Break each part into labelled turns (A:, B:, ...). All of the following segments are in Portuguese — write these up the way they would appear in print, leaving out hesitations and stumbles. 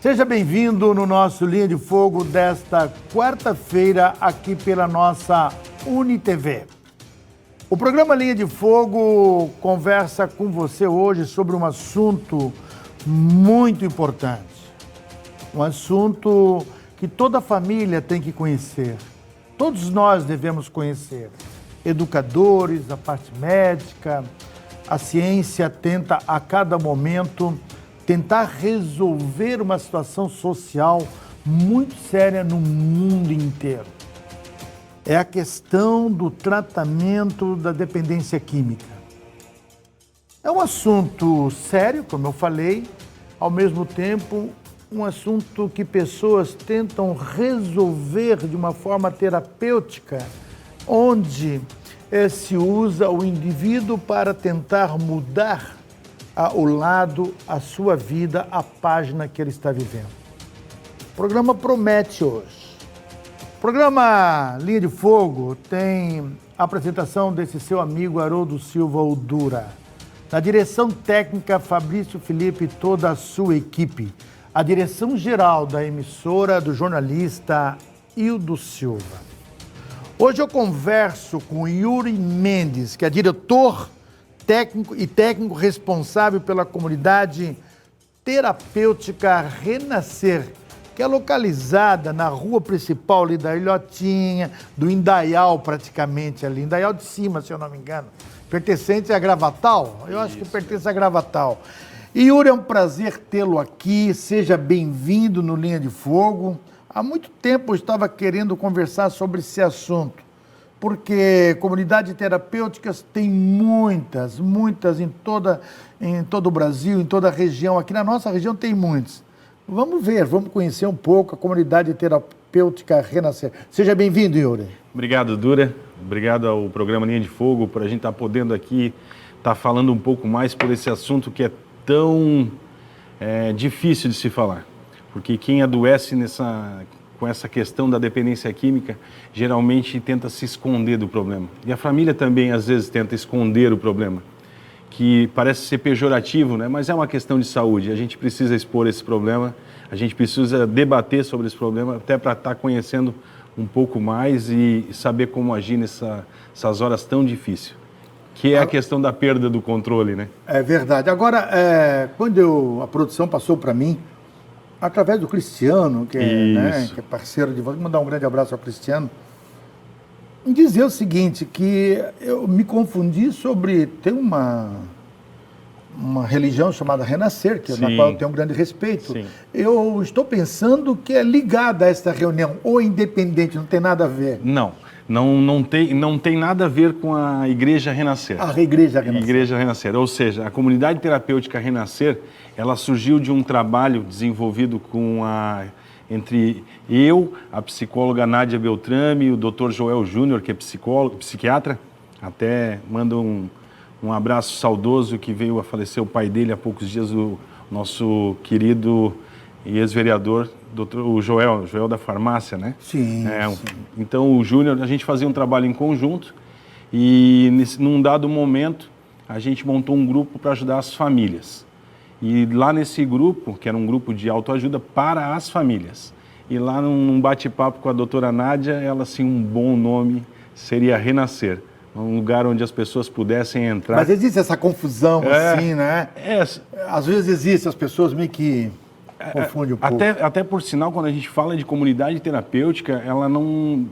A: Seja bem-vindo no nosso Linha de Fogo desta quarta-feira aqui pela nossa UniTV. O programa Linha de Fogo conversa com você hoje sobre um assunto muito importante. Um assunto que toda família tem que conhecer. Todos nós devemos conhecer. Educadores, a parte médica, a ciência tenta a cada momento tentar resolver uma situação social muito séria no mundo inteiro. É a questão do tratamento da dependência química. É um assunto sério, como eu falei, ao mesmo tempo um assunto que pessoas tentam resolver de uma forma terapêutica, onde se usa o indivíduo para tentar mudar o lado, a sua vida, a página que ele está vivendo. O programa promete hoje. O programa Linha de Fogo tem a apresentação desse seu amigo Haroldo Silva Oldura. Na direção técnica, Fabrício Felipe e toda a sua equipe. A direção geral da emissora do jornalista Hildo Silva. Hoje eu converso com Yuri Mendes, que é diretor técnico responsável pela comunidade terapêutica Renascer, que é localizada na rua principal ali da Ilhotinha, do Indaial praticamente ali, Indaial de cima, se eu não me engano, pertencente a Gravatal, eu acho que pertence a Gravatal. E Yuri, é um prazer tê-lo aqui, seja bem-vindo no Linha de Fogo. Há muito tempo eu estava querendo conversar sobre esse assunto, porque comunidades terapêuticas tem muitas em todo o Brasil, em toda a região. Aqui na nossa região tem muitas. Vamos conhecer um pouco a comunidade terapêutica Renascer. Seja bem-vindo, Yuri.
B: Obrigado, Dura. Obrigado ao programa Linha de Fogo por a gente estar podendo aqui estar falando um pouco mais por esse assunto que é tão difícil de se falar. Porque quem adoece com essa questão da dependência química, geralmente tenta se esconder do problema. E a família também, às vezes, tenta esconder o problema, que parece ser pejorativo, né? Mas é uma questão de saúde. A gente precisa expor esse problema, a gente precisa debater sobre esse problema, até para estar conhecendo um pouco mais e saber como agir nessas horas tão difíceis, que é a questão da perda do controle, né?
A: É verdade. Agora, quando a produção passou para mim, através do Cristiano, que é parceiro de você, vou mandar um grande abraço ao Cristiano, dizer o seguinte, que eu me confundi sobre ter uma religião chamada Renascer, na qual eu tenho um grande respeito. Sim. Eu estou pensando que é ligada a esta reunião, ou independente, não tem nada a ver.
B: Não tem nada a ver com a Igreja Renascer.
A: A Igreja Renascer.
B: Igreja Renascer. Ou seja, a comunidade terapêutica Renascer, ela surgiu de um trabalho desenvolvido entre eu, a psicóloga Nádia Beltrame e o Dr. Joel Júnior, que é psiquiatra. Até mando um abraço saudoso, que veio a falecer o pai dele há poucos dias, o nosso querido e ex-vereador, o Joel da farmácia, né?
A: Sim, sim.
B: Então, o Júnior, a gente fazia um trabalho em conjunto e, num dado momento, a gente montou um grupo para ajudar as famílias. E lá nesse grupo, que era um grupo de autoajuda para as famílias, e lá num bate-papo com a doutora Nádia, ela, assim, um bom nome seria Renascer. Um lugar onde as pessoas pudessem entrar.
A: Mas existe essa confusão, assim, né? Às vezes existe, as pessoas meio que confundem um pouco.
B: Até por sinal, quando a gente fala de comunidade terapêutica, ela não...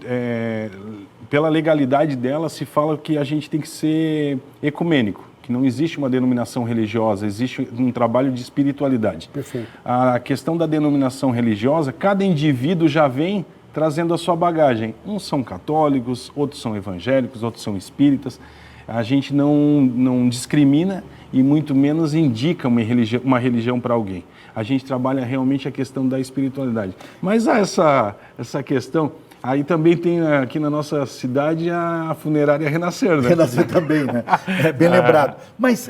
B: pela legalidade dela, se fala que a gente tem que ser ecumênico, que não existe uma denominação religiosa, existe um trabalho de espiritualidade.
A: Perfeito.
B: A questão da denominação religiosa, cada indivíduo já vem trazendo a sua bagagem. Uns são católicos, outros são evangélicos, outros são espíritas. A gente não discrimina e muito menos indica uma religião para alguém. A gente trabalha realmente a questão da espiritualidade. Mas há essa questão... Aí também tem aqui na nossa cidade a funerária Renascer, né?
A: Renascer também, né? É bem lembrado. Mas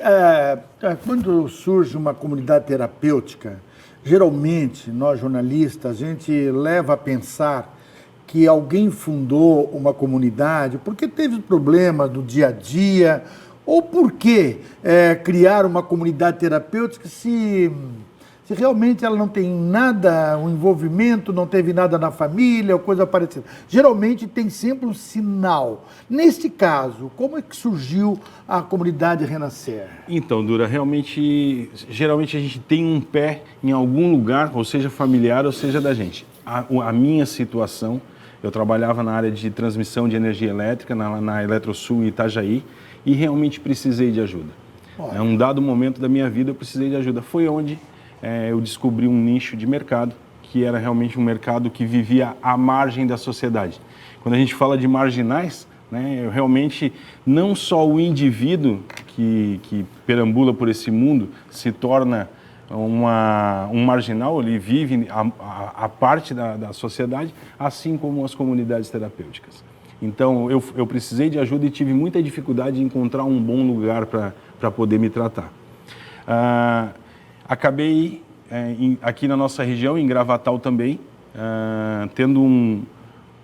A: quando surge uma comunidade terapêutica, geralmente nós jornalistas, a gente leva a pensar que alguém fundou uma comunidade porque teve problemas do dia a dia, ou porque criar uma comunidade terapêutica se se realmente ela não tem nada, um envolvimento, não teve nada na família, ou coisa parecida. Geralmente tem sempre um sinal. Neste caso, como é que surgiu a comunidade Renascer?
B: Então, Dura, geralmente a gente tem um pé em algum lugar, ou seja familiar, ou seja da gente. A minha situação, eu trabalhava na área de transmissão de energia elétrica, na Eletrosul em Itajaí, e realmente precisei de ajuda. Em um dado momento da minha vida eu precisei de ajuda. Foi onde eu descobri um nicho de mercado, que era realmente um mercado que vivia à margem da sociedade. Quando a gente fala de marginais, né, realmente não só o indivíduo que perambula por esse mundo se torna um marginal, ele vive a parte da sociedade, assim como as comunidades terapêuticas. Então, eu precisei de ajuda e tive muita dificuldade em encontrar um bom lugar para poder me tratar. Acabei, aqui na nossa região, em Gravatal também, tendo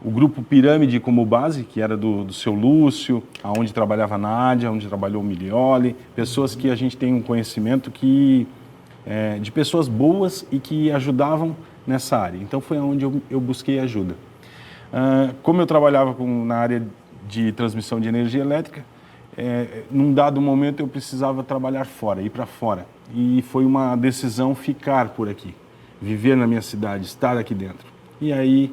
B: o grupo Pirâmide como base, que era do seu Lúcio, onde trabalhava a Nádia, onde trabalhou o Milioli, pessoas que a gente tem um conhecimento de pessoas boas e que ajudavam nessa área. Então, foi onde eu busquei ajuda. Como eu trabalhava na área de transmissão de energia elétrica, num dado momento eu precisava trabalhar fora, ir para fora. E foi uma decisão ficar por aqui, viver na minha cidade, estar aqui dentro. E aí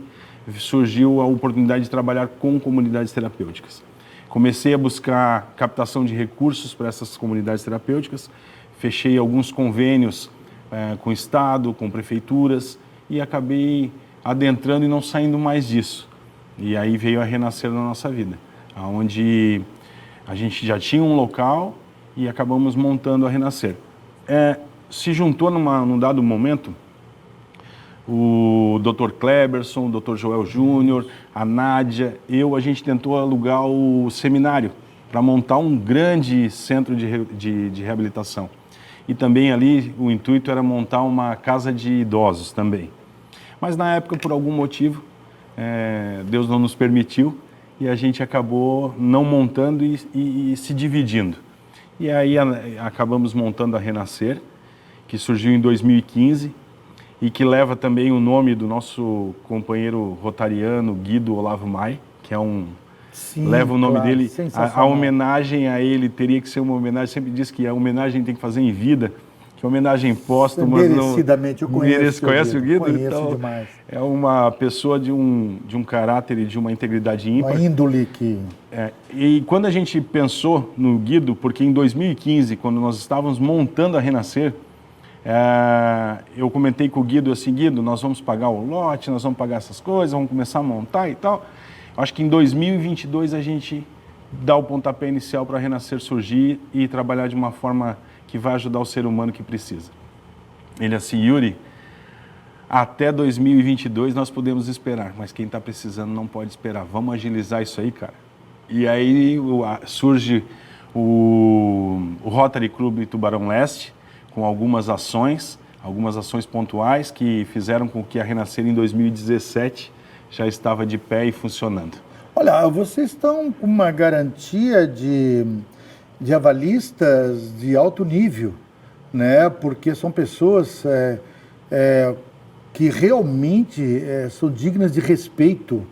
B: surgiu a oportunidade de trabalhar com comunidades terapêuticas. Comecei a buscar captação de recursos para essas comunidades terapêuticas, fechei alguns convênios com o Estado, com prefeituras e acabei adentrando e não saindo mais disso. E aí veio a Renascer na nossa vida, onde a gente já tinha um local e acabamos montando a Renascer. Se juntou num dado momento o Dr. Kleberson, o Dr. Joel Júnior, a Nádia, a gente tentou alugar o seminário para montar um grande centro de reabilitação. E também ali o intuito era montar uma casa de idosos também. Mas na época, por algum motivo, Deus não nos permitiu e a gente acabou não montando e se dividindo. E aí acabamos montando a Renascer, que surgiu em 2015 e que leva também o nome do nosso companheiro rotariano, Guido Olavo Mai, que leva o nome dele. A homenagem a ele teria que ser uma homenagem, sempre diz que a homenagem tem que fazer em vida, que homenagem póstuma.
A: Merecidamente, eu conheço.
B: Conhece o Guido?
A: Conheço
B: então,
A: demais.
B: É uma pessoa de um caráter e de uma integridade ímpar.
A: Uma índole que...
B: E quando a gente pensou no Guido, porque em 2015, quando nós estávamos montando a Renascer, eu comentei com o Guido assim, Guido, nós vamos pagar o lote, nós vamos pagar essas coisas, vamos começar a montar e tal. Acho que em 2022 a gente dá o pontapé inicial para a Renascer surgir e trabalhar de uma forma que vai ajudar o ser humano que precisa. Ele assim, Yuri, até 2022 nós podemos esperar, mas quem está precisando não pode esperar. Vamos agilizar isso aí, cara. E aí surge o Rotary Club Tubarão Leste, com algumas ações pontuais que fizeram com que a Renascer em 2017 já estava de pé e funcionando.
A: Olha, vocês estão com uma garantia de avalistas de alto nível, né? Porque são pessoas que realmente são dignas de respeito,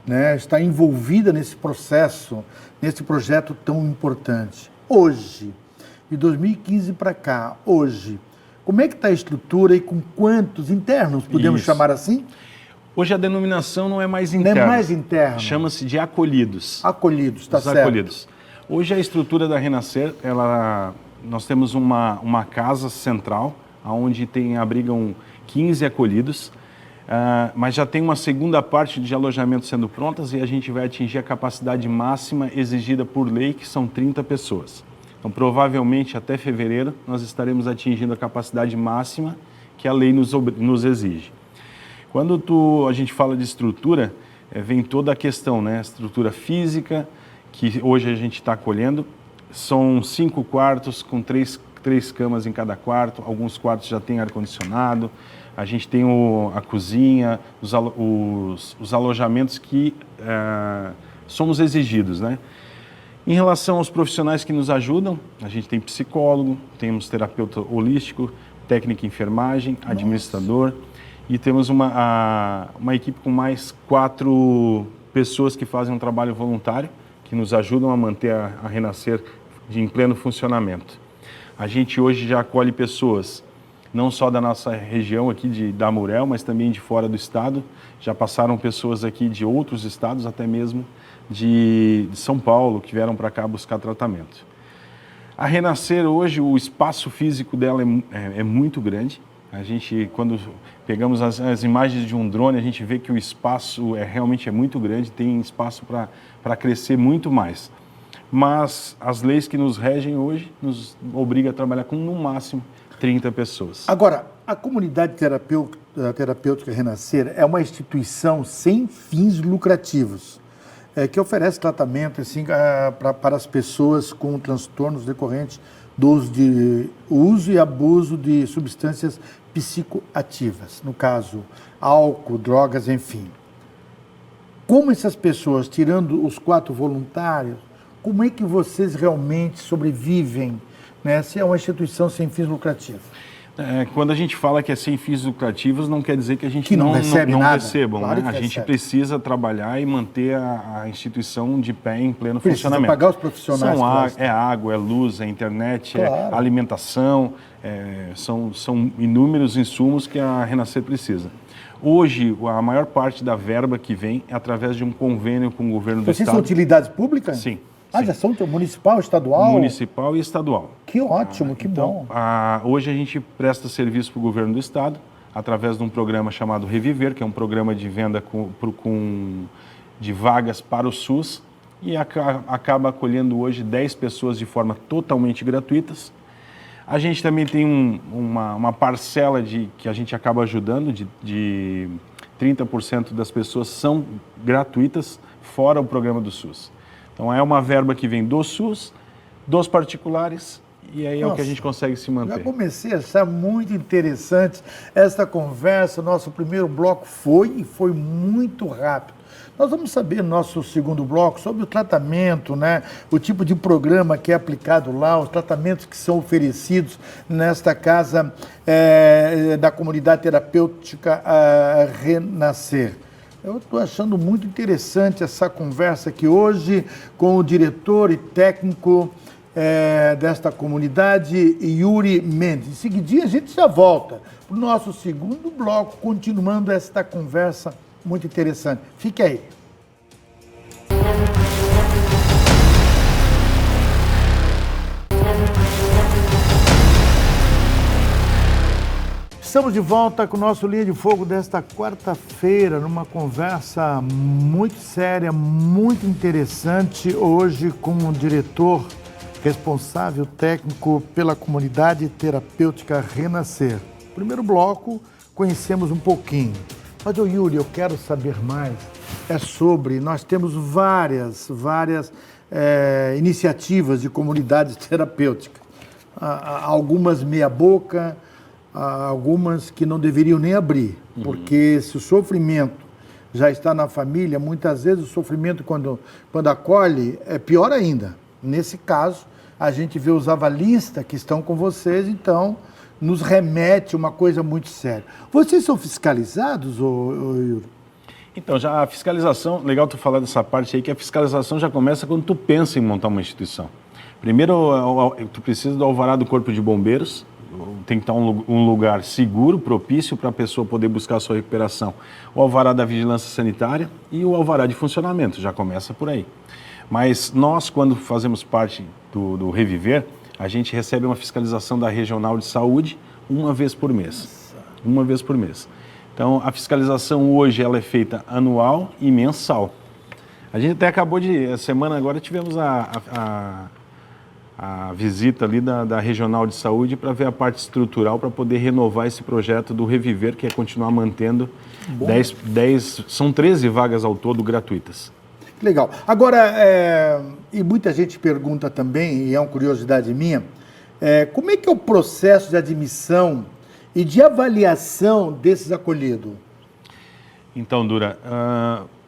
A: né? Está envolvida nesse processo, nesse projeto tão importante. Hoje, de 2015 para cá, como é que está a estrutura e com quantos internos, podemos chamar assim?
B: Hoje a denominação não é mais interna.
A: Não é mais interna.
B: Chama-se de acolhidos.
A: Acolhidos, está certo.
B: Acolhidos. Hoje a estrutura da Renascer, nós temos uma casa central, onde abrigam 15 acolhidos, mas já tem uma segunda parte de alojamento sendo prontas e a gente vai atingir a capacidade máxima exigida por lei, que são 30 pessoas. Então, provavelmente, até fevereiro, nós estaremos atingindo a capacidade máxima que a lei nos exige. Quando a gente fala de estrutura, vem toda a questão, né? Estrutura física, que hoje a gente está acolhendo, são 5 quartos com 3 camas em cada quarto, alguns quartos já têm ar-condicionado, a gente tem a cozinha, os alojamentos que somos exigidos, né? Em relação aos profissionais que nos ajudam, a gente tem psicólogo, temos terapeuta holístico, técnico em enfermagem, administrador, e temos uma equipe com mais 4 pessoas que fazem um trabalho voluntário, que nos ajudam a manter a Renascer em pleno funcionamento. A gente hoje já acolhe pessoas não só da nossa região aqui da Amurel, mas também de fora do estado. Já passaram pessoas aqui de outros estados, até mesmo de São Paulo, que vieram para cá buscar tratamento. A Renascer hoje, o espaço físico dela é muito grande. A gente, quando pegamos as imagens de um drone, a gente vê que o espaço realmente é muito grande, tem espaço para crescer muito mais. Mas as leis que nos regem hoje nos obrigam a trabalhar com, no máximo, 30 pessoas.
A: Agora, a comunidade terapêutica Renascer é uma instituição sem fins lucrativos, que oferece tratamento assim, para as pessoas com transtornos decorrentes do uso e abuso de substâncias psicoativas, no caso, álcool, drogas, enfim. Como essas pessoas, tirando os 4 voluntários, como é que vocês realmente sobrevivem, né, se é uma instituição sem fins lucrativos?
B: Quando a gente fala que é sem fins lucrativos, não quer dizer que a gente
A: que não
B: recebam.
A: Claro,
B: né? A gente precisa trabalhar e manter a instituição de pé em pleno
A: precisa
B: funcionamento.
A: Pagar os profissionais.
B: É água, é luz, é internet,
A: claro.
B: É alimentação, são inúmeros insumos que a Renascer precisa. Hoje, a maior parte da verba que vem é através de um convênio com o governo do
A: Vocês
B: estado.
A: são utilidades públicas?
B: Sim.
A: Já são municipal, estadual?
B: Municipal e estadual.
A: Que ótimo, que bom.
B: Hoje a gente presta serviço para o governo do estado, através de um programa chamado Reviver, que é um programa de venda de vagas para o SUS, e acaba acolhendo hoje 10 pessoas de forma totalmente gratuitas. A gente também tem uma parcela que a gente acaba ajudando, de 30% das pessoas são gratuitas, fora o programa do SUS. Então, é uma verba que vem do SUS, dos particulares, e aí é o que a gente consegue se manter.
A: Já comecei a achar muito interessante esta conversa. Nosso primeiro bloco foi muito rápido. Nós vamos saber no nosso segundo bloco sobre o tratamento, né? O tipo de programa que é aplicado lá, os tratamentos que são oferecidos nesta casa da comunidade terapêutica Renascer. Eu estou achando muito interessante essa conversa aqui hoje com o diretor e técnico desta comunidade, Yuri Mendes. Em seguidinho, a gente já volta para o nosso segundo bloco, continuando esta conversa muito interessante. Fique aí. Estamos de volta com o nosso Linha de Fogo desta quarta-feira, numa conversa muito séria, muito interessante, hoje com o diretor responsável técnico pela comunidade terapêutica Renascer. Primeiro bloco, conhecemos um pouquinho. Mas, Yuri, eu quero saber mais. Nós temos várias iniciativas de comunidades terapêuticas. Algumas meia-boca, algumas que não deveriam nem abrir, porque se o sofrimento já está na família, muitas vezes o sofrimento quando acolhe é pior ainda. Nesse caso, a gente vê os avalistas que estão com vocês, então nos remete a uma coisa muito séria. Vocês são fiscalizados, Yuri?
B: Então, já a fiscalização, legal tu falar dessa parte aí, que a fiscalização já começa quando tu pensa em montar uma instituição. Primeiro, tu precisa do alvará do Corpo de Bombeiros, tem que estar um lugar seguro, propício para a pessoa poder buscar a sua recuperação. O alvará da Vigilância Sanitária e o alvará de funcionamento, já começa por aí. Mas nós, quando fazemos parte do Reviver, a gente recebe uma fiscalização da Regional de Saúde uma vez por mês. Uma vez por mês. Então, a fiscalização hoje ela é feita anual e mensal. A gente até acabou a semana agora tivemos a visita ali da Regional de Saúde para ver a parte estrutural, para poder renovar esse projeto do Reviver, que é continuar mantendo 10, são 13 vagas ao todo gratuitas.
A: Legal. Agora, e muita gente pergunta também, e é uma curiosidade minha, como é que é o processo de admissão e de avaliação desses acolhidos?
B: Então, Dura,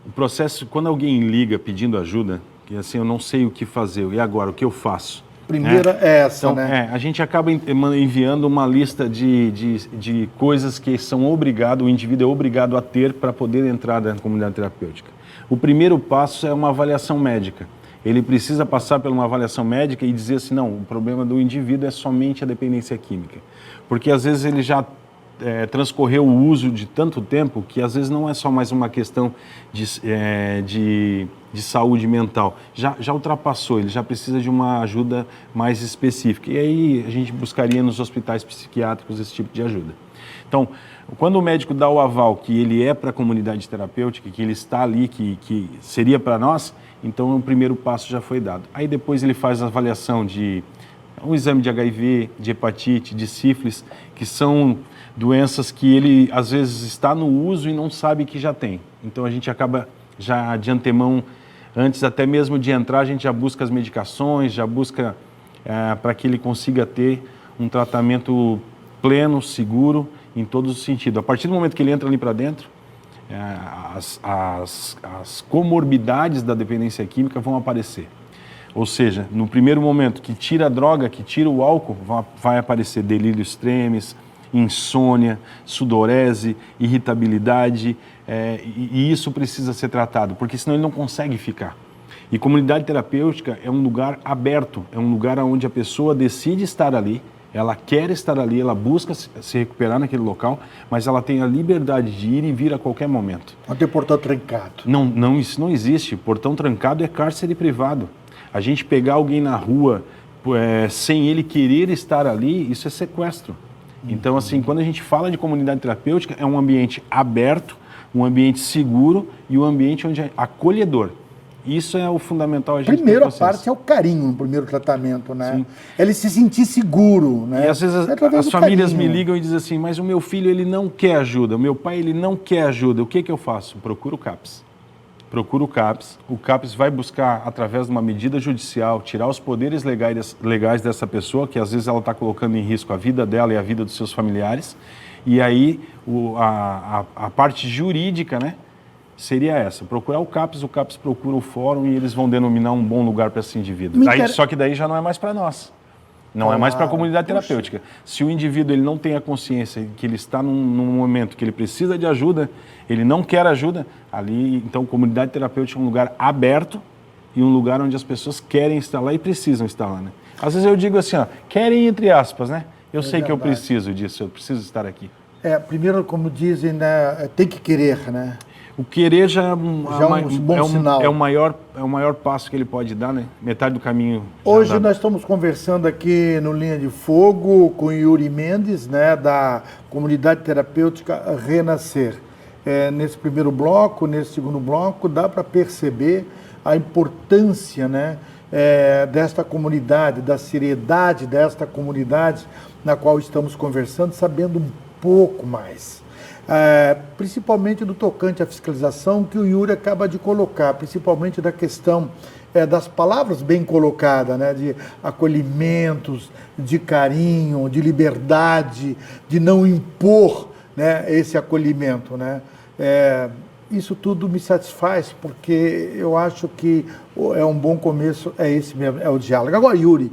B: o processo, quando alguém liga pedindo ajuda, que assim, eu não sei o que fazer, e agora, o que eu faço?
A: primeira é essa,
B: então,
A: né?
B: a gente acaba enviando uma lista de coisas que o indivíduo é obrigado a ter para poder entrar na comunidade terapêutica. O primeiro passo é uma avaliação médica. Ele precisa passar por uma avaliação médica e dizer assim, não, o problema do indivíduo é somente a dependência química. Porque às vezes ele já transcorreu o uso de tanto tempo que às vezes não é só mais uma questão de saúde mental. Já ultrapassou, ele já precisa de uma ajuda mais específica. E aí a gente buscaria nos hospitais psiquiátricos esse tipo de ajuda. Então, quando o médico dá o aval que ele é para a comunidade terapêutica, que ele está ali, que seria para nós, então o primeiro passo já foi dado. Aí depois ele faz a avaliação de um exame de HIV, de hepatite, de sífilis, que são doenças que ele às vezes está no uso e não sabe que já tem. Então a gente acaba já de antemão, antes até mesmo de entrar, a gente já busca as medicações, já busca para que ele consiga ter um tratamento pleno, seguro, em todos os sentidos. A partir do momento que ele entra ali para dentro, as comorbidades da dependência química vão aparecer. Ou seja, no primeiro momento que tira a droga, que tira o álcool, vai aparecer delírios extremes, insônia, sudorese, irritabilidade, e isso precisa ser tratado, porque senão ele não consegue ficar. E comunidade terapêutica é um lugar aberto, é um lugar onde a pessoa decide estar ali, ela quer estar ali, ela busca se recuperar naquele local, mas ela tem a liberdade de ir e vir a qualquer momento.
A: Não tem portão trancado.
B: Não, isso não existe. Portão trancado é cárcere privado. A gente pegar alguém na rua sem ele querer estar ali, isso é sequestro. Então, assim, quando a gente fala de comunidade terapêutica, é um ambiente aberto, um ambiente seguro e um ambiente onde é acolhedor. Isso é o fundamental.
A: Primeira parte é o carinho no primeiro tratamento, né? Sim. Ele se sentir seguro, né?
B: E às vezes as famílias me ligam e dizem assim, mas o meu filho ele não quer ajuda, o meu pai ele não quer ajuda, o que eu faço? Procuro o CAPS. Procura o CAPS vai buscar, através de uma medida judicial, tirar os poderes legais dessa pessoa, que às vezes ela está colocando em risco a vida dela e a vida dos seus familiares, e aí a parte jurídica, né, seria essa, procurar o CAPS procura o fórum e eles vão denominar um bom lugar para esse indivíduo. Só que daí já não é mais para nós. Não é mais para a comunidade terapêutica. Se o indivíduo ele não tem a consciência que ele está num momento que ele precisa de ajuda, ele não quer ajuda, ali, então, comunidade terapêutica é um lugar aberto e um lugar onde as pessoas querem estar lá e precisam estar lá, né? Às vezes eu digo assim, ó, querem entre aspas, né? Eu sei verdade. Que eu preciso disso, eu preciso estar aqui.
A: Primeiro, como dizem, né, tem que querer, né?
B: O querer já é um
A: bom sinal.
B: É o maior passo que ele pode dar, né? Metade do caminho.
A: Hoje nós estamos conversando aqui no Linha de Fogo com Yuri Mendes, né, da comunidade terapêutica Renascer. Nesse primeiro bloco, nesse segundo bloco, dá para perceber a importância, né, desta comunidade, da seriedade desta comunidade na qual estamos conversando, sabendo um pouco mais. Principalmente do tocante à fiscalização que o Yuri acaba de colocar, principalmente da questão das palavras bem colocadas, né, de acolhimentos, de carinho, de liberdade, de não impor, né, esse acolhimento, né? Isso tudo me satisfaz, porque eu acho que é um bom começo, é esse mesmo, é o diálogo. Agora, Yuri,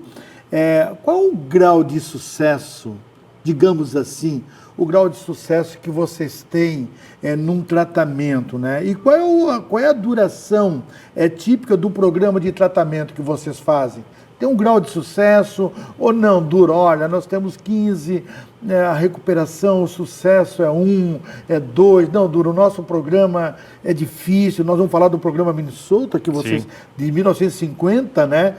A: qual o grau de sucesso, digamos assim, o grau de sucesso que vocês têm num tratamento, né? E qual é a duração típica do programa de tratamento que vocês fazem? Tem um grau de sucesso ou não? Dura, olha, nós temos 15, a recuperação, o sucesso é 1, é 2, não, dura. O nosso programa é difícil, nós vamos falar do programa Minnesota, que vocês, de 1950, né?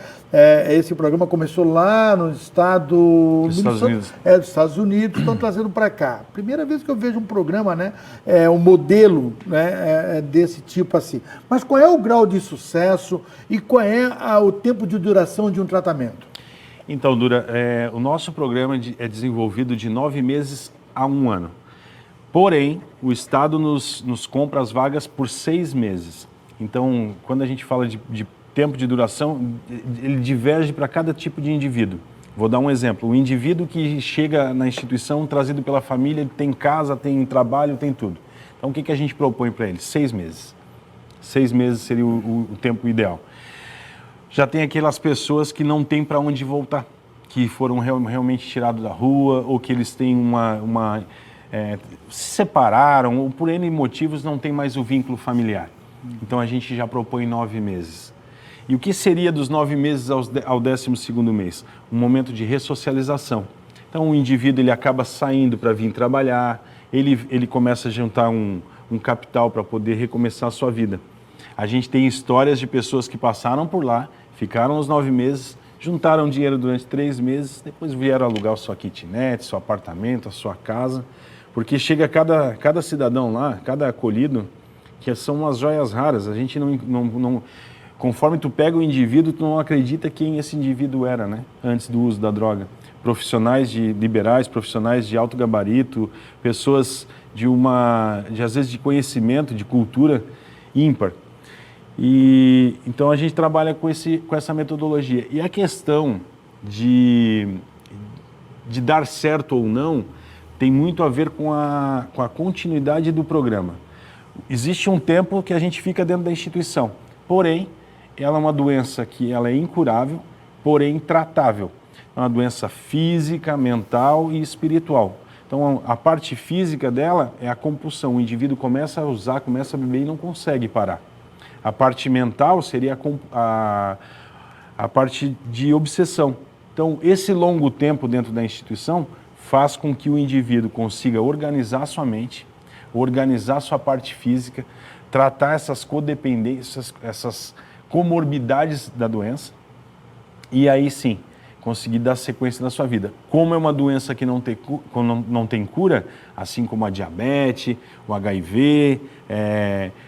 A: Esse programa começou lá no estado...
B: Dos Estados Unidos.
A: Dos Estados Unidos, estão trazendo para cá. Primeira vez que eu vejo um programa, né? Um modelo, né, desse tipo assim. Mas qual é o grau de sucesso e qual é o tempo de duração de um tratamento?
B: Então, Dura, o nosso programa é desenvolvido de 9 meses a 1 ano. Porém, o Estado nos compra as vagas por 6 meses. Então, quando a gente fala de tempo de duração, ele diverge para cada tipo de indivíduo. Vou dar um exemplo. O indivíduo que chega na instituição trazido pela família, ele tem casa, tem trabalho, tem tudo. Então, o que a gente propõe para ele? 6 meses. 6 meses seria o tempo ideal. Já tem aquelas pessoas que não têm para onde voltar, que foram realmente tirados da rua, ou que eles têm se separaram, ou por N motivos não tem mais o vínculo familiar. Então a gente já propõe 9 meses. E o que seria dos 9 meses ao 12º mês? Um momento de ressocialização. Então o indivíduo ele acaba saindo para vir trabalhar, ele começa a juntar um capital para poder recomeçar a sua vida. A gente tem histórias de pessoas que passaram por lá, ficaram os 9 meses, juntaram dinheiro durante 3 meses, depois vieram alugar a sua kitnet, seu apartamento, a sua casa, porque chega cada cidadão lá, cada acolhido, que são umas joias raras. A gente não conforme tu pega o indivíduo, tu não acredita quem esse indivíduo era, né? Antes do uso da droga. Profissionais liberais, profissionais de alto gabarito, pessoas às vezes de conhecimento, de cultura ímpar. E então a gente trabalha com essa metodologia. E a questão de dar certo ou não tem muito a ver com a continuidade do programa. Existe um tempo que a gente fica dentro da instituição, porém, ela é uma doença que ela é incurável, porém tratável. É uma doença física, mental e espiritual. Então, a parte física dela é a compulsão. O indivíduo começa a usar, começa a beber e não consegue parar. A parte mental seria a parte de obsessão. Então, esse longo tempo dentro da instituição faz com que o indivíduo consiga organizar sua mente, organizar sua parte física, tratar essas codependências, essas comorbidades da doença, e aí sim, conseguir dar sequência na sua vida. Como é uma doença que não tem cura, assim como a diabetes, o HIV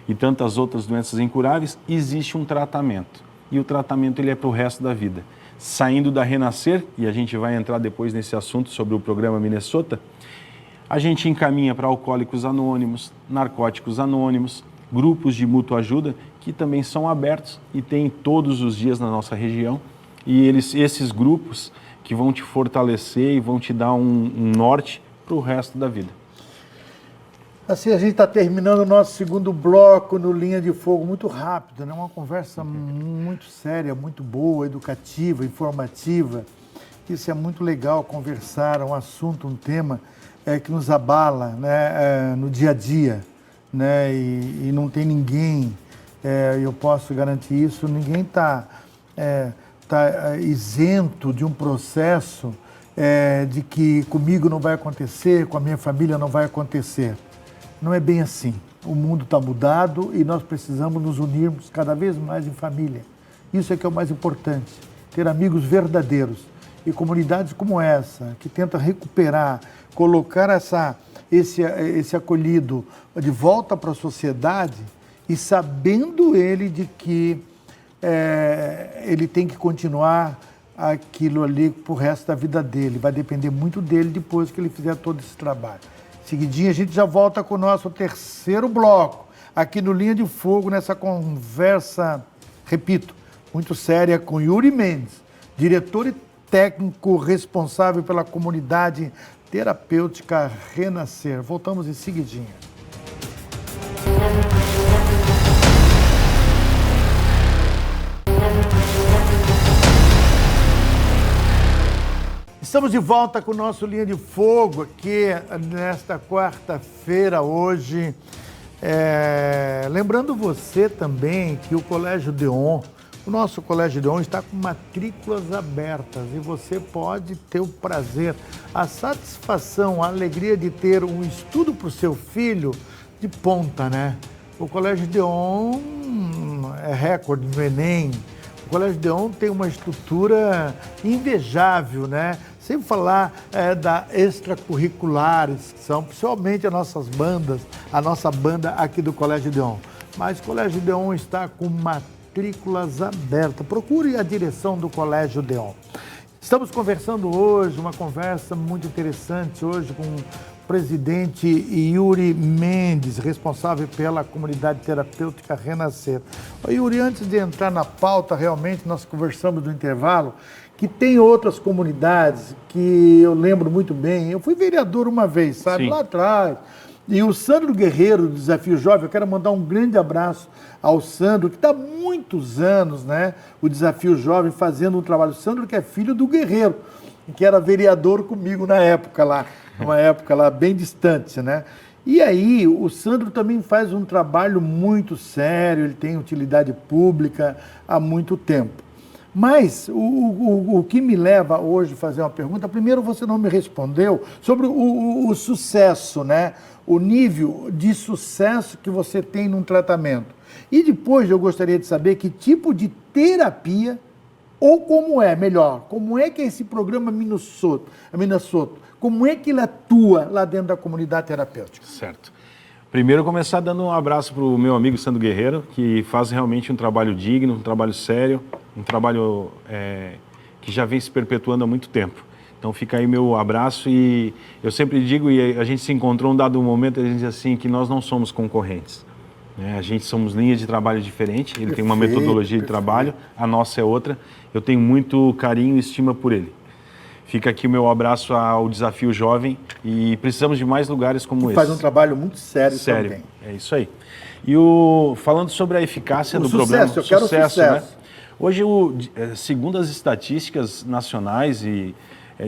B: e tantas outras doenças incuráveis, existe um tratamento. E o tratamento ele é para o resto da vida. Saindo da Renascer, e a gente vai entrar depois nesse assunto sobre o programa Minnesota, a gente encaminha para alcoólicos anônimos, narcóticos anônimos, grupos de mútua ajuda, que também são abertos e tem todos os dias na nossa região. E esses grupos que vão te fortalecer e vão te dar um norte para o resto da vida.
A: Assim, a gente está terminando o nosso segundo bloco no Linha de Fogo muito rápido, né? Uma conversa muito séria, muito boa, educativa, informativa. Isso é muito legal, conversar, um assunto, um tema que nos abala, né? No dia a dia, né? E não tem ninguém, eu posso garantir isso, ninguém está isento de um processo de que comigo não vai acontecer, com a minha família não vai acontecer. Não é bem assim. O mundo está mudado e nós precisamos nos unirmos cada vez mais em família. Isso é que é o mais importante, ter amigos verdadeiros e comunidades como essa, que tenta recuperar, colocar esse acolhido de volta para a sociedade e sabendo ele de que ele tem que continuar aquilo ali pro resto da vida dele. Vai depender muito dele depois que ele fizer todo esse trabalho. Seguidinho, a gente já volta com o nosso terceiro bloco, aqui no Linha de Fogo, nessa conversa, repito, muito séria com Yuri Mendes, diretor e técnico responsável pela comunidade terapêutica Renascer. Voltamos em seguidinho. Estamos de volta com o nosso Linha de Fogo aqui nesta quarta-feira, hoje. Lembrando você também que o Colégio Deon, o nosso Colégio Deon está com matrículas abertas e você pode ter o prazer, a satisfação, a alegria de ter um estudo para o seu filho de ponta, né? O Colégio Deon é recorde no Enem. O Colégio Deon tem uma estrutura invejável, né? Sem falar da extracurriculares, que são principalmente as nossas bandas, a nossa banda aqui do Colégio Deon. Mas o Colégio Deon está com matrículas abertas. Procure a direção do Colégio Deon. Estamos conversando hoje, uma conversa muito interessante hoje com o presidente Yuri Mendes, responsável pela comunidade terapêutica Renascer. Ô, Yuri, antes de entrar na pauta, realmente, nós conversamos no intervalo, que tem outras comunidades que eu lembro muito bem. Eu fui vereador uma vez, sabe? Sim. Lá atrás. E o Sandro Guerreiro, do Desafio Jovem, eu quero mandar um grande abraço ao Sandro, que está há muitos anos, né, o Desafio Jovem, fazendo um trabalho. O Sandro, que é filho do Guerreiro, que era vereador comigo na época lá, uma época lá bem distante, né? E aí, o Sandro também faz um trabalho muito sério, ele tem utilidade pública há muito tempo. Mas o que me leva hoje a fazer uma pergunta, primeiro você não me respondeu sobre o sucesso, né? O nível de sucesso que você tem num tratamento. E depois eu gostaria de saber que tipo de terapia, ou como é, melhor, como é que é esse programa Minnesota, como é que ele atua lá dentro da comunidade terapêutica?
B: Certo. Primeiro, começar dando um abraço para o meu amigo Sandro Guerreiro, que faz realmente um trabalho digno, um trabalho sério, um trabalho que já vem se perpetuando há muito tempo. Então fica aí meu abraço e eu sempre digo, e a gente se encontrou um dado momento, a gente diz assim, que nós não somos concorrentes. A gente somos linhas de trabalho diferentes, ele tem uma metodologia de trabalho, a nossa é outra. Eu tenho muito carinho e estima por ele. Fica aqui o meu abraço ao Desafio Jovem e precisamos de mais lugares como esse.
A: Faz um trabalho muito sério também.
B: É isso aí. E falando sobre a eficácia do
A: sucesso,
B: problema,
A: eu quero sucesso.
B: Né? Hoje, segundo as estatísticas nacionais,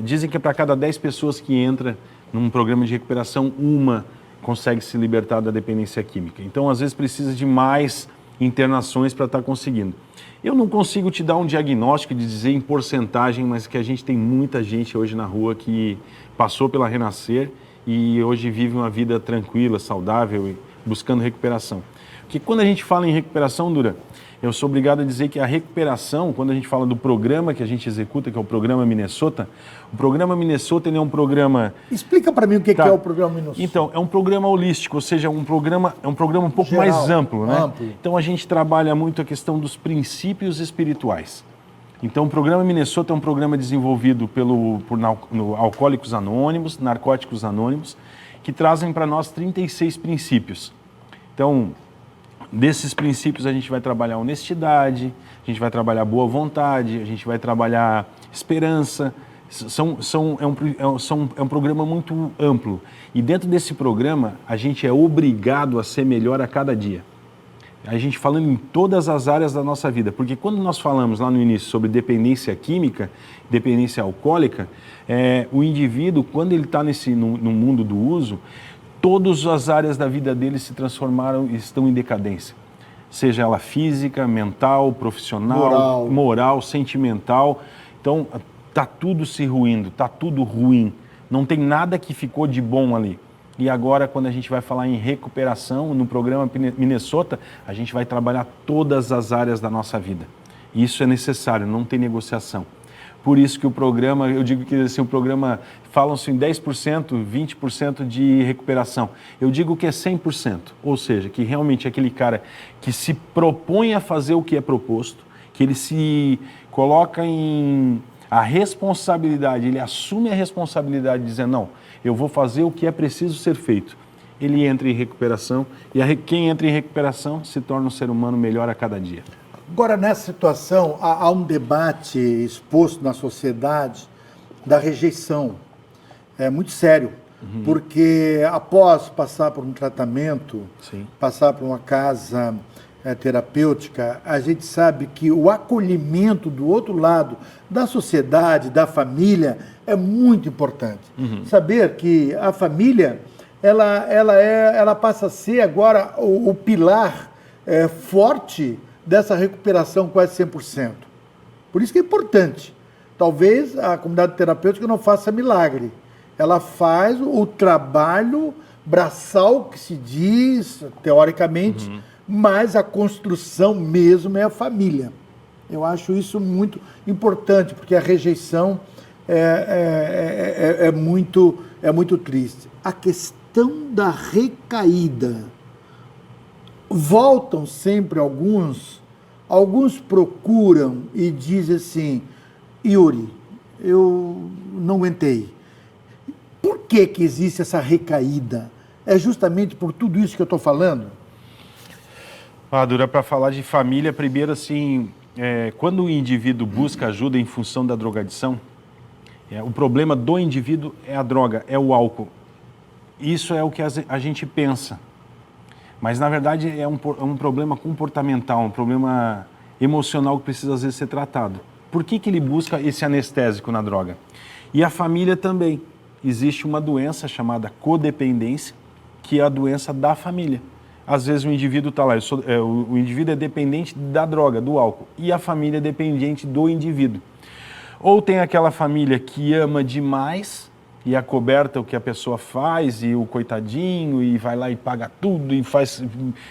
B: dizem que para cada 10 pessoas que entram num programa de recuperação, uma consegue se libertar da dependência química. Então, às vezes, precisa de mais internações para estar conseguindo. Eu não consigo te dar um diagnóstico de dizer em porcentagem, mas que a gente tem muita gente hoje na rua que passou pela Renascer e hoje vive uma vida tranquila, saudável e buscando recuperação. Porque quando a gente fala em recuperação, Dura, eu sou obrigado a dizer que a recuperação, quando a gente fala do programa que a gente executa, que é o Programa Minnesota, o Programa Minnesota ele é um programa...
A: Explica para mim o que é o Programa Minnesota.
B: Então, é um programa holístico, ou seja, é um programa um pouco geral, mais amplo, né? Então, a gente trabalha muito a questão dos princípios espirituais. Então, o Programa Minnesota é um programa desenvolvido por Alcoólicos Anônimos, Narcóticos Anônimos, que trazem para nós 36 princípios. Então, desses princípios a gente vai trabalhar honestidade, a gente vai trabalhar boa vontade, a gente vai trabalhar esperança. É um programa muito amplo. E dentro desse programa, a gente é obrigado a ser melhor a cada dia. A gente falando em todas as áreas da nossa vida. Porque quando nós falamos lá no início sobre dependência química, dependência alcoólica, o indivíduo, quando ele está no mundo do uso, todas as áreas da vida dele se transformaram e estão em decadência. Seja ela física, mental, profissional, moral, sentimental. Então, está tudo se ruindo, está tudo ruim. Não tem nada que ficou de bom ali. E agora, quando a gente vai falar em recuperação, no programa Minnesota, a gente vai trabalhar todas as áreas da nossa vida. Isso é necessário, não tem negociação. Por isso que o programa, eu digo que assim, o programa, falam-se em 10%, 20% de recuperação. Eu digo que é 100%, ou seja, que realmente é aquele cara que se propõe a fazer o que é proposto, que ele se coloca a responsabilidade, ele assume a responsabilidade de dizer, não, eu vou fazer o que é preciso ser feito. Ele entra em recuperação e quem entra em recuperação se torna um ser humano melhor a cada dia.
A: Agora, nessa situação, há um debate exposto na sociedade da rejeição. É muito sério, porque após passar por um tratamento, passar por uma casa terapêutica, a gente sabe que o acolhimento do outro lado, da sociedade, da família, é muito importante. Saber que a família, ela passa a ser agora o pilar forte dessa recuperação quase 100%. Por isso que é importante. Talvez a comunidade terapêutica não faça milagre. Ela faz o trabalho braçal que se diz, teoricamente, mas a construção mesmo é a família. Eu acho isso muito importante, porque a rejeição é muito triste. A questão da recaída. Voltam sempre alguns procuram e dizem assim, Yuri, eu não aguentei. Por que existe essa recaída? É justamente por tudo isso que eu estou falando?
B: Dura, para falar de família, primeiro assim, quando o indivíduo busca ajuda em função da drogadição, o problema do indivíduo é a droga, é o álcool. Isso é o que a gente pensa. Mas, na verdade, é um problema comportamental, um problema emocional que precisa, às vezes, ser tratado. Por que ele busca esse anestésico na droga? E a família também. Existe uma doença chamada codependência, que é a doença da família. Às vezes o indivíduo está lá, o indivíduo é dependente da droga, do álcool, e a família é dependente do indivíduo. Ou tem aquela família que ama demais e acoberta o que a pessoa faz, e o coitadinho, e vai lá e paga tudo, e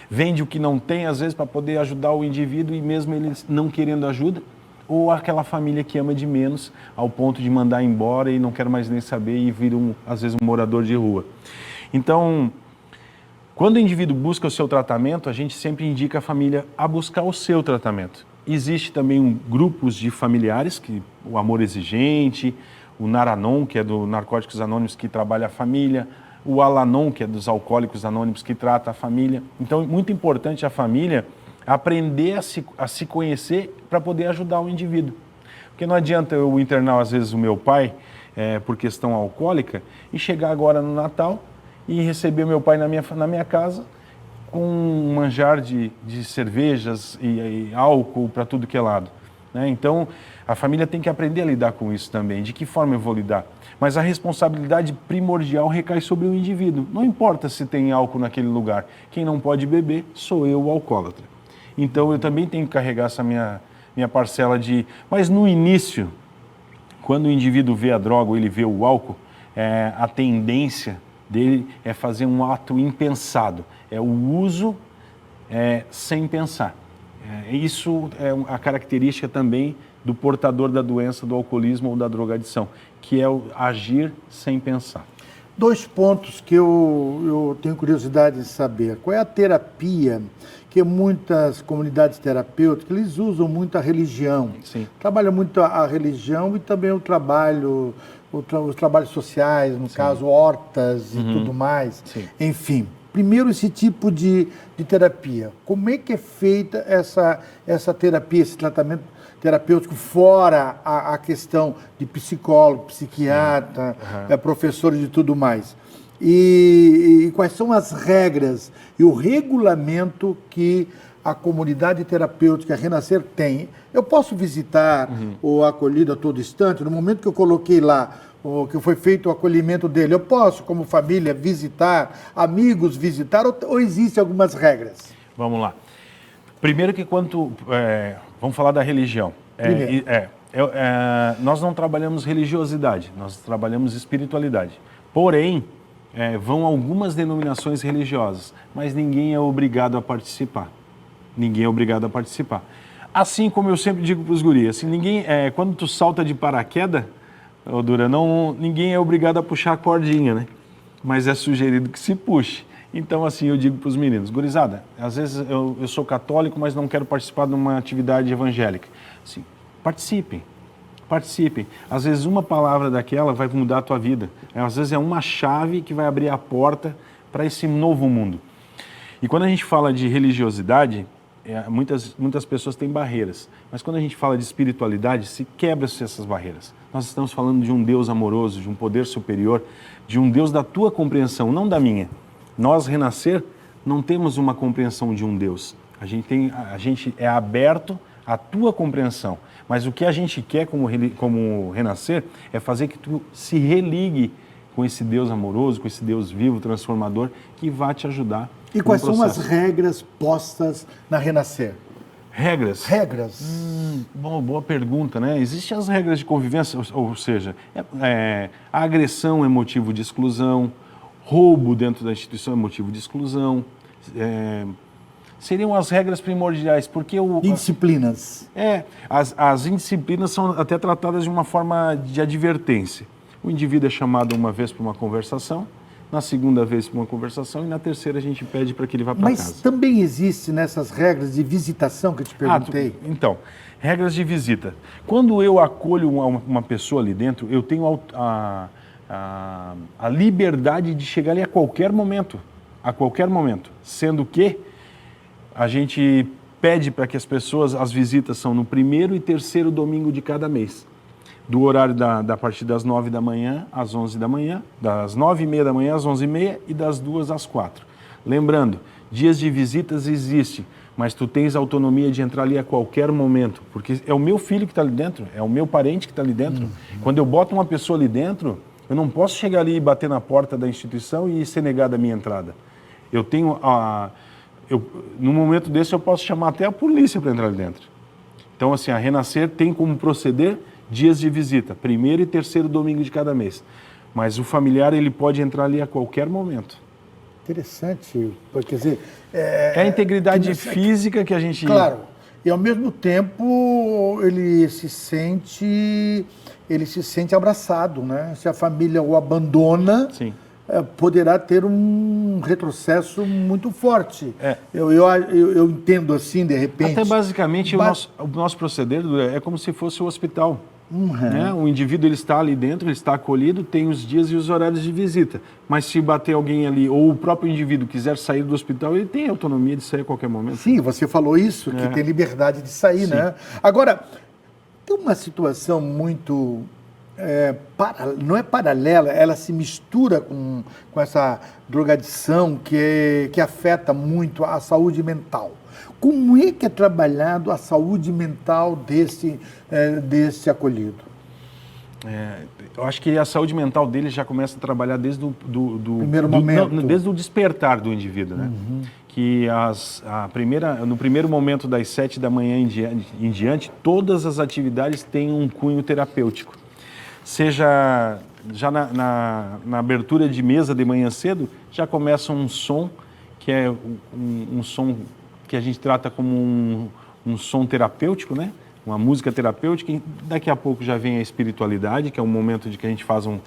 B: vende o que não tem, às vezes, para poder ajudar o indivíduo, e mesmo eles não querendo ajuda. Ou aquela família que ama de menos, ao ponto de mandar embora e não quer mais nem saber, e vira, às vezes, um morador de rua. Então, quando o indivíduo busca o seu tratamento, a gente sempre indica a família a buscar o seu tratamento. Existe também grupos de familiares, o Amor Exigente, o Naranon, que é do Narcóticos Anônimos, que trabalha a família, o Alanon, que é dos Alcoólicos Anônimos, que trata a família. Então, é muito importante a família aprender a se conhecer para poder ajudar o indivíduo. Porque não adianta eu internar, às vezes, o meu pai por questão alcoólica e chegar agora no Natal e receber meu pai na minha casa com um manjar de cervejas e álcool para tudo que é lado. Né? Então, a família tem que aprender a lidar com isso também. De que forma eu vou lidar? Mas a responsabilidade primordial recai sobre o indivíduo. Não importa se tem álcool naquele lugar. Quem não pode beber sou eu, o alcoólatra. Então, eu também tenho que carregar essa minha parcela de... Mas no início, quando o indivíduo vê a droga ou ele vê o álcool, a tendência dele é fazer um ato impensado. É o uso sem pensar. Isso é a característica também do portador da doença do alcoolismo ou da drogadição, que é o agir sem pensar.
A: 2 pontos que eu tenho curiosidade de saber. Qual é a terapia que muitas comunidades terapêuticas, eles usam muito a religião.
B: Sim.
A: Trabalham muito a religião e também o trabalho, os trabalhos sociais, no caso, hortas e tudo mais. Sim. Enfim, primeiro esse tipo de terapia. Como é que é feita essa terapia, esse tratamento terapêutico, fora a questão de psicólogo, psiquiatra, professores e tudo mais? E quais são as regras e o regulamento que a comunidade terapêutica Renascer tem? Eu posso visitar o acolhido a todo instante? No momento que eu coloquei lá, que foi feito o acolhimento dele, eu posso, como família, visitar, amigos visitar, ou existem algumas regras?
B: Vamos lá. Primeiro que vamos falar da religião. Nós não trabalhamos religiosidade, nós trabalhamos espiritualidade. Porém, vão algumas denominações religiosas, mas ninguém é obrigado a participar. Ninguém é obrigado a participar. Assim como eu sempre digo para os guris, assim, quando tu salta de paraquedas, Dura, ninguém é obrigado a puxar a cordinha, né? Mas é sugerido que se puxe. Então, assim, eu digo para os meninos, gurizada, às vezes eu sou católico, mas não quero participar de uma atividade evangélica. Assim, participem. Às vezes uma palavra daquela vai mudar a tua vida. Às vezes é uma chave que vai abrir a porta para esse novo mundo. E quando a gente fala de religiosidade, muitas pessoas têm barreiras. Mas quando a gente fala de espiritualidade, se quebra-se essas barreiras. Nós estamos falando de um Deus amoroso, de um poder superior, de um Deus da tua compreensão, não da minha. Nós, Renascer, não temos uma compreensão de um Deus. A gente é aberto à tua compreensão. Mas o que a gente quer como Renascer é fazer que tu se religue com esse Deus amoroso, com esse Deus vivo, transformador, que vai te ajudar.
A: E quais são as regras postas na Renascer?
B: Regras? Boa pergunta, né? Existem as regras de convivência, ou seja, a agressão é motivo de exclusão, roubo dentro da instituição é motivo de exclusão, seriam as regras primordiais, porque
A: Indisciplinas.
B: As indisciplinas são até tratadas de uma forma de advertência. O indivíduo é chamado uma vez para uma conversação, na segunda vez para uma conversação e na terceira a gente pede para que ele vá para casa.
A: Mas também existe nessas regras de visitação que eu te perguntei?
B: Então, regras de visita. Quando eu acolho uma pessoa ali dentro, eu tenho a liberdade de chegar ali a qualquer momento, sendo que a gente pede para que as visitas são no 1º e 3º domingo de cada mês. do horário da partir das 9 da manhã às 11 da manhã, das 9h30 da manhã às 11h30 e das 2 às 4. Lembrando, dias de visitas existe, mas tu tens autonomia de entrar ali a qualquer momento, porque é o meu filho que está ali dentro, é o meu parente que está ali dentro. Quando eu boto uma pessoa ali dentro, eu não posso chegar ali e bater na porta da instituição e ser negada a minha entrada. Eu tenho no momento desse eu posso chamar até a polícia para entrar ali dentro. Então, assim, a Renascer tem como proceder dias de visita, 1º e 3º domingo de cada mês. Mas o familiar, ele pode entrar ali a qualquer momento.
A: Interessante, quer dizer...
B: É a integridade física que a gente...
A: Claro, e ao mesmo tempo ele se sente abraçado, né? Se a família o abandona,
B: Sim.
A: Poderá ter um retrocesso muito forte. Eu entendo assim, de repente...
B: Até basicamente o nosso proceder é como se fosse o hospital. Né? O indivíduo ele está ali dentro, ele está acolhido, tem os dias e os horários de visita. Mas se bater alguém ali, ou o próprio indivíduo quiser sair do hospital, ele tem autonomia de sair a qualquer momento.
A: Sim, você falou isso, que tem liberdade de sair, né? Agora, tem uma situação muito... não é paralela, ela se mistura com essa drogadição que afeta muito a saúde mental. Como é que é trabalhado a saúde mental desse acolhido?
B: Eu acho que a saúde mental dele já começa a trabalhar desde
A: primeiro momento.
B: Desde o despertar do indivíduo, né? Que no primeiro momento das 7 da manhã em diante, todas as atividades têm um cunho terapêutico. Seja já na abertura de mesa de manhã cedo, já começa um som, que é um som que a gente trata como um som terapêutico, né? Uma música terapêutica, e daqui a pouco já vem a espiritualidade, que é um momento de que a gente faz um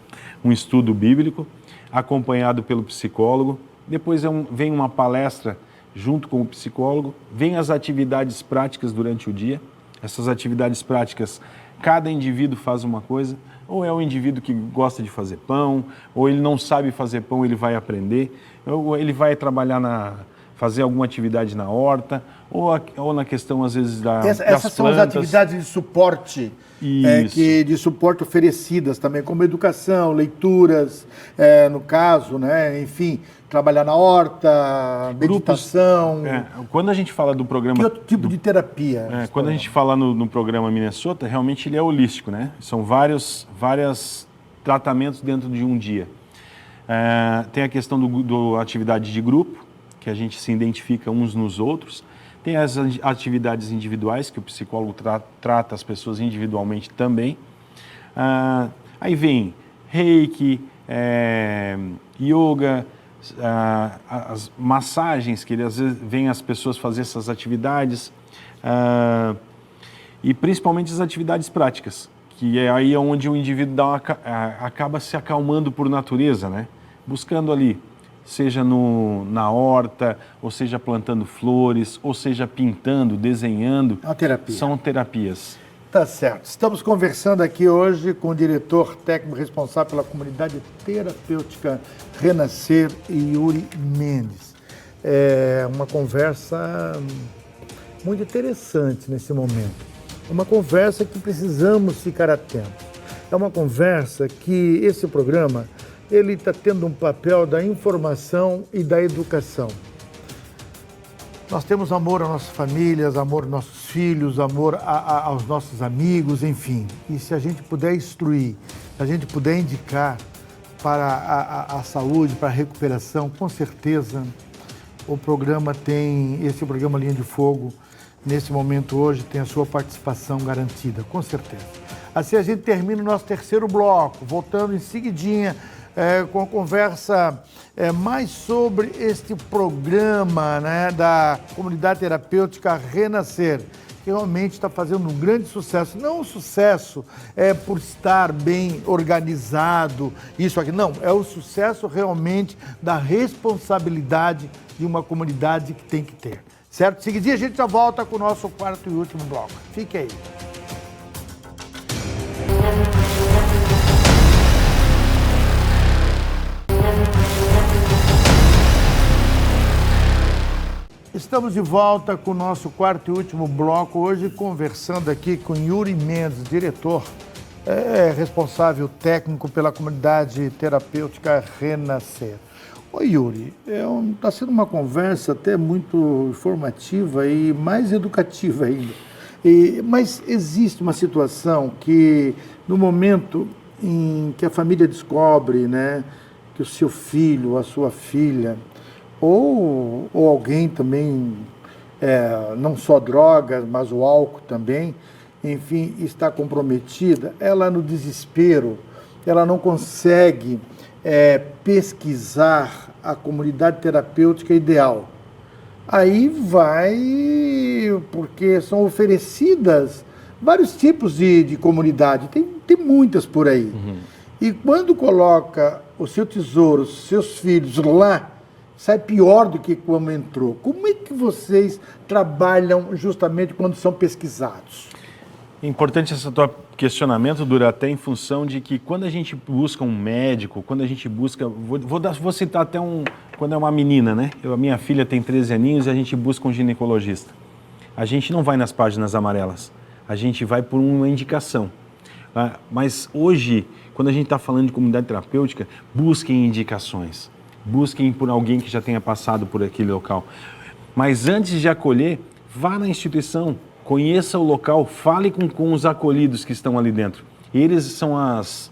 B: estudo bíblico, acompanhado pelo psicólogo. Depois vem uma palestra junto com o psicólogo, vem as atividades práticas durante o dia. Essas atividades práticas, cada indivíduo faz uma coisa, ou é o indivíduo que gosta de fazer pão, ou ele não sabe fazer pão, ele vai aprender, ou ele vai trabalhar fazer alguma atividade na horta, ou na questão, às vezes, das
A: Essas são as atividades de suporte, de suporte oferecidas também, como educação, leituras, no caso, né? Enfim, trabalhar na horta, meditação.
B: Quando a gente fala do programa...
A: Que outro tipo de terapia?
B: Quando a gente fala no programa Minnesota, realmente ele é holístico, né? São vários tratamentos dentro de um dia. Tem a questão da atividade de grupo, que a gente se identifica uns nos outros. Tem as atividades individuais, que o psicólogo trata as pessoas individualmente também. Aí vem reiki, yoga, as massagens, que às vezes vêm as pessoas fazer essas atividades, e principalmente as atividades práticas, que é aí onde o indivíduo acaba se acalmando por natureza, né? Buscando ali, seja na horta, ou seja plantando flores, ou seja pintando, desenhando.
A: É uma terapia.
B: São terapias.
A: Tá certo. Estamos conversando aqui hoje com o diretor técnico responsável pela comunidade terapêutica Renascer, Yuri Mendes. É uma conversa muito interessante nesse momento. É uma conversa que precisamos ficar atentos. É uma conversa que esse programa ele está tendo um papel da informação e da educação. Nós temos amor às nossas famílias, amor aos nossos filhos, amor aos nossos amigos, enfim. E se a gente puder instruir, se a gente puder indicar para a saúde, para a recuperação, com certeza esse programa Linha de Fogo, nesse momento hoje, tem a sua participação garantida, com certeza. Assim a gente termina o nosso terceiro bloco, voltando em seguidinha, com a conversa mais sobre este programa, né, da comunidade terapêutica Renascer, que realmente está fazendo um grande sucesso. Não o sucesso por estar bem organizado, isso aqui, não. É o sucesso realmente da responsabilidade de uma comunidade que tem que ter. Certo? Seguidinho a gente já volta com o nosso quarto e último bloco. Fique aí. Estamos de volta com o nosso quarto e último bloco, hoje conversando aqui com Yuri Mendes, diretor é responsável técnico pela comunidade terapêutica Renascer. Oi, Yuri, está sendo uma conversa até muito informativa e mais educativa ainda. Mas existe uma situação que, no momento em que a família descobre, né, que o seu filho, a sua filha, ou alguém também, não só drogas, mas o álcool também, enfim, está comprometida, ela no desespero, ela não consegue pesquisar a comunidade terapêutica ideal. Aí vai, porque são oferecidas vários tipos de comunidade, tem muitas por aí. Uhum. E quando coloca o seu tesouro, os seus filhos lá, sai pior do que quando entrou. Como é que vocês trabalham justamente quando são pesquisados?
B: É importante esse teu questionamento, Dura, até em função de que quando a gente busca um médico, quando a gente busca... Vou citar até quando é uma menina, né? A minha filha tem 13 aninhos e a gente busca um ginecologista. A gente não vai nas páginas amarelas, a gente vai por uma indicação. Mas hoje, quando a gente está falando de comunidade terapêutica, busquem indicações. Busquem por alguém que já tenha passado por aquele local. Mas antes de acolher, vá na instituição, conheça o local, fale com os acolhidos que estão ali dentro. Eles são as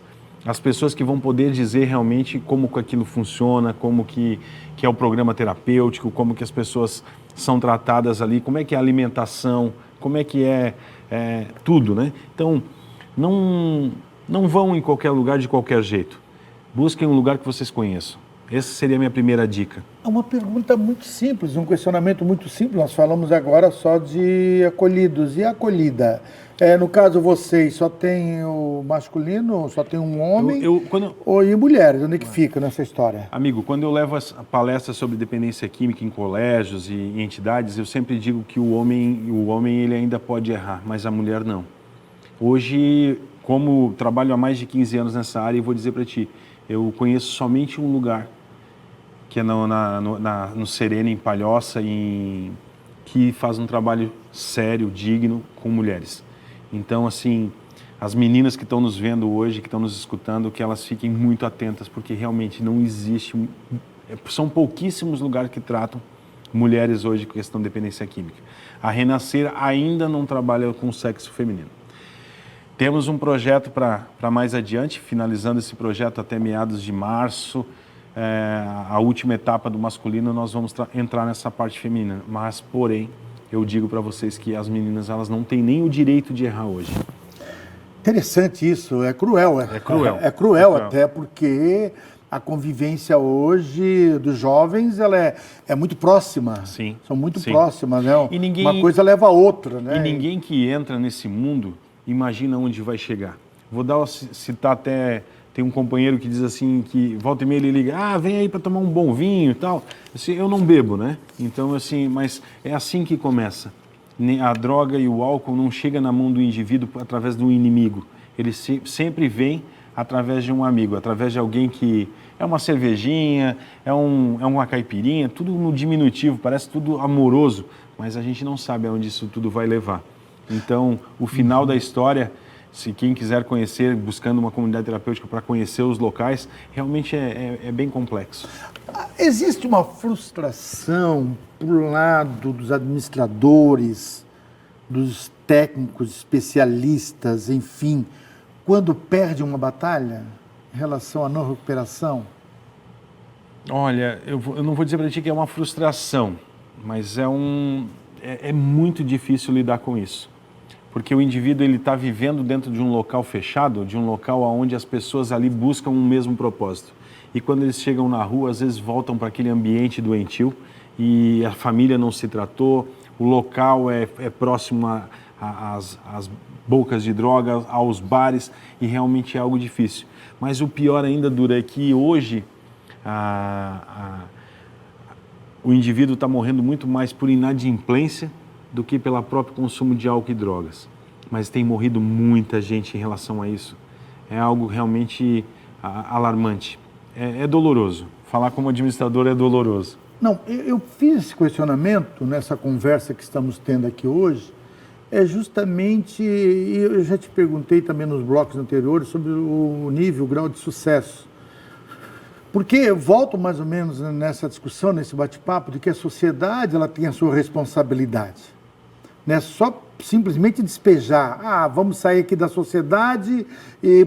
B: pessoas que vão poder dizer realmente como aquilo funciona, como que é o programa terapêutico, como que as pessoas são tratadas ali, como é que é a alimentação, como é que é tudo, né? Então, não vão em qualquer lugar de qualquer jeito. Busquem um lugar que vocês conheçam. Essa seria a minha primeira dica.
A: É uma pergunta muito simples, um questionamento muito simples. Nós falamos agora só de acolhidos. E a acolhida? No caso, vocês só tem o masculino, só tem um homem e mulheres? Onde é que fica nessa história?
B: Amigo, quando eu levo as palestras sobre dependência química em colégios e em entidades, eu sempre digo que o homem ele ainda pode errar, mas a mulher não. Hoje, como trabalho há mais de 15 anos nessa área, eu vou dizer para ti, eu conheço somente um lugar, que é no Serena, em Palhoça, que faz um trabalho sério, digno, com mulheres. Então, assim, as meninas que estão nos vendo hoje, que estão nos escutando, que elas fiquem muito atentas, porque realmente não existe, são pouquíssimos lugares que tratam mulheres hoje com questão de dependência química. A Renascer ainda não trabalha com sexo feminino. Temos um projeto para mais adiante, finalizando esse projeto até meados de março, a última etapa do masculino, nós vamos entrar nessa parte feminina. Mas, porém, eu digo para vocês que as meninas elas não têm nem o direito de errar hoje.
A: Interessante isso, é cruel.
B: É cruel.
A: É cruel até porque a convivência hoje dos jovens ela é muito próxima.
B: Sim.
A: São muito
B: sim.
A: próximas, né?
B: E
A: uma coisa leva a outra, né?
B: E ninguém que entra nesse mundo imagina onde vai chegar. Vou citar até, tem um companheiro que diz assim, que volta e meia ele liga, vem aí para tomar um bom vinho e tal. Assim, eu não bebo, né? Então, assim, mas é assim que começa. A droga e o álcool não chega na mão do indivíduo através do inimigo. Ele sempre vem através de um amigo, através de alguém que é uma cervejinha, é uma caipirinha, tudo no diminutivo, parece tudo amoroso, mas a gente não sabe aonde isso tudo vai levar. Então, o final da história, se quem quiser conhecer, buscando uma comunidade terapêutica para conhecer os locais, realmente é bem complexo.
A: Existe uma frustração por lado dos administradores, dos técnicos, especialistas, enfim, quando perde uma batalha em relação à não recuperação?
B: Olha, eu não vou dizer para ti que é uma frustração, mas é muito difícil lidar com isso. Porque o indivíduo ele está vivendo dentro de um local fechado, de um local onde as pessoas ali buscam um mesmo propósito. E quando eles chegam na rua, às vezes voltam para aquele ambiente doentio e a família não se tratou, o local é próximo às bocas de droga, aos bares, e realmente é algo difícil. Mas o pior ainda, Dura, é que hoje o indivíduo está morrendo muito mais por inadimplência do que pelo próprio consumo de álcool e drogas. Mas tem morrido muita gente em relação a isso. É algo realmente alarmante. É doloroso. Falar como administrador é doloroso.
A: Não, eu fiz esse questionamento nessa conversa que estamos tendo aqui hoje é justamente, e eu já te perguntei também nos blocos anteriores sobre o nível, o grau de sucesso. Porque eu volto mais ou menos nessa discussão, nesse bate-papo, de que a sociedade ela tem a sua responsabilidade. Não é só simplesmente despejar, vamos sair aqui da sociedade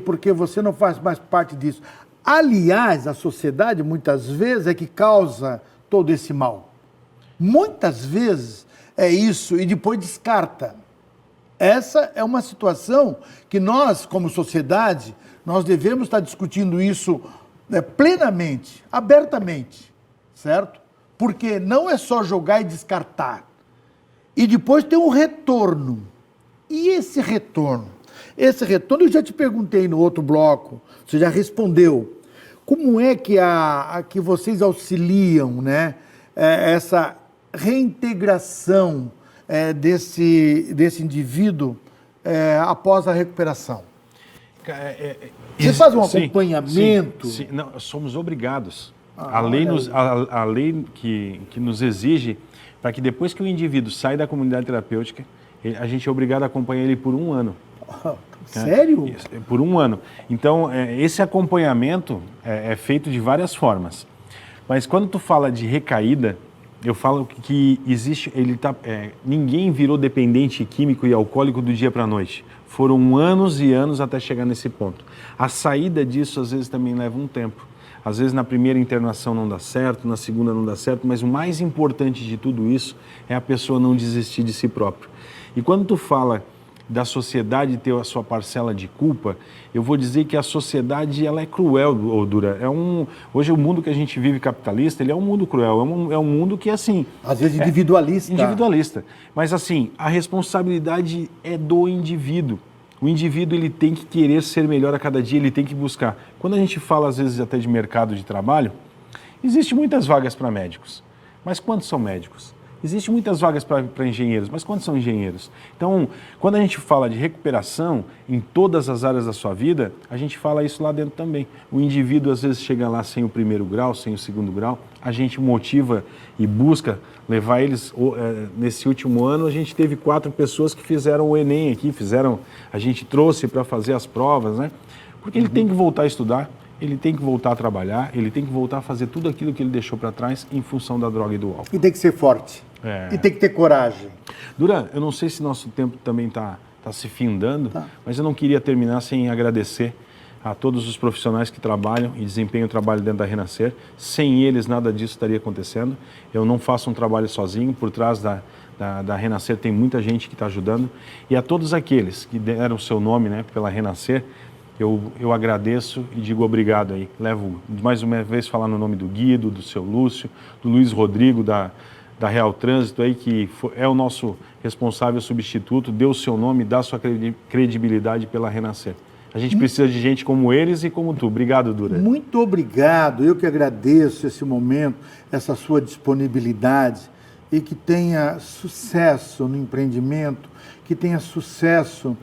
A: porque você não faz mais parte disso. Aliás, a sociedade muitas vezes é que causa todo esse mal. Muitas vezes é isso e depois descarta. Essa é uma situação que nós, como sociedade, nós devemos estar discutindo isso plenamente, abertamente, certo? Porque não é só jogar e descartar. E depois tem um retorno. E esse retorno? Esse retorno eu já te perguntei no outro bloco, você já respondeu. Como é que vocês auxiliam, né, essa reintegração desse indivíduo após a recuperação? Você faz um acompanhamento?
B: Sim. Não, somos obrigados. A lei que nos exige para que depois que o indivíduo sai da comunidade terapêutica, a gente é obrigado a acompanhar ele por 1 ano.
A: Sério?
B: Por 1 ano. Então, esse acompanhamento é feito de várias formas. Mas quando tu fala de recaída, eu falo que existe, ninguém virou dependente químico e alcoólico do dia para a noite. Foram anos e anos até chegar nesse ponto. A saída disso, às vezes, também leva um tempo. Às vezes, na primeira internação não dá certo, na segunda não dá certo, mas o mais importante de tudo isso é a pessoa não desistir de si próprio. E quando tu fala da sociedade ter a sua parcela de culpa, eu vou dizer que a sociedade ela é cruel, Dura. Hoje o mundo que a gente vive capitalista, ele é um mundo cruel, é um mundo que assim...
A: Às vezes individualista.
B: Individualista. Mas assim, a responsabilidade é do indivíduo. O indivíduo ele tem que querer ser melhor a cada dia, ele tem que buscar. Quando a gente fala às vezes até de mercado de trabalho, existem muitas vagas para médicos, mas quantos são médicos? Existem muitas vagas para engenheiros, mas quantos são engenheiros? Então, quando a gente fala de recuperação em todas as áreas da sua vida, a gente fala isso lá dentro também. O indivíduo às vezes chega lá sem o 1º grau, sem o 2º grau, a gente motiva e busca levar eles, nesse último ano a gente teve 4 pessoas que fizeram o Enem aqui, a gente trouxe para fazer as provas, né? Porque ele tem que voltar a estudar, ele tem que voltar a trabalhar, ele tem que voltar a fazer tudo aquilo que ele deixou para trás em função da droga e do álcool.
A: E tem que ser forte. E tem que ter coragem.
B: Duran, eu não sei se nosso tempo também está se findando, mas eu não queria terminar sem agradecer a todos os profissionais que trabalham e desempenham o trabalho dentro da Renascer. Sem eles, nada disso estaria acontecendo. Eu não faço um trabalho sozinho, por trás da Renascer tem muita gente que está ajudando. E a todos aqueles que deram o seu nome, né, pela Renascer, eu agradeço e digo obrigado aí. Levo mais uma vez falar no nome do Guido, do seu Lúcio, do Luiz Rodrigo, da Real Trânsito aí, que é o nosso responsável substituto, deu o seu nome, dá sua credibilidade pela Renascer. A gente precisa de gente como eles e como tu. Obrigado, Dura.
A: Muito obrigado. Eu que agradeço esse momento, essa sua disponibilidade e que tenha sucesso no empreendimento, que tenha sucesso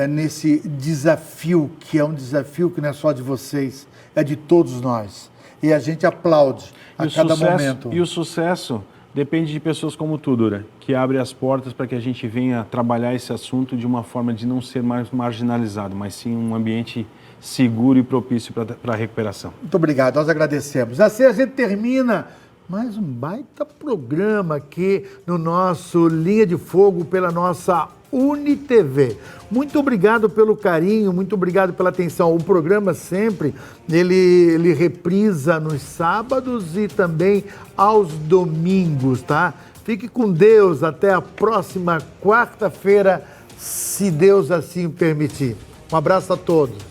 A: nesse desafio, que é um desafio que não é só de vocês, é de todos nós. E a gente aplaude a cada momento.
B: E o sucesso depende de pessoas como tu, Dura, que abrem as portas para que a gente venha trabalhar esse assunto de uma forma de não ser mais marginalizado, mas sim um ambiente seguro e propício para a recuperação.
A: Muito obrigado, nós agradecemos. Assim a gente termina mais um baita programa aqui no nosso Linha de Fogo pela nossa UniTV. Muito obrigado pelo carinho, muito obrigado pela atenção. O programa sempre, ele reprisa nos sábados e também aos domingos, tá? Fique com Deus, até a próxima quarta-feira, se Deus assim permitir. Um abraço a todos.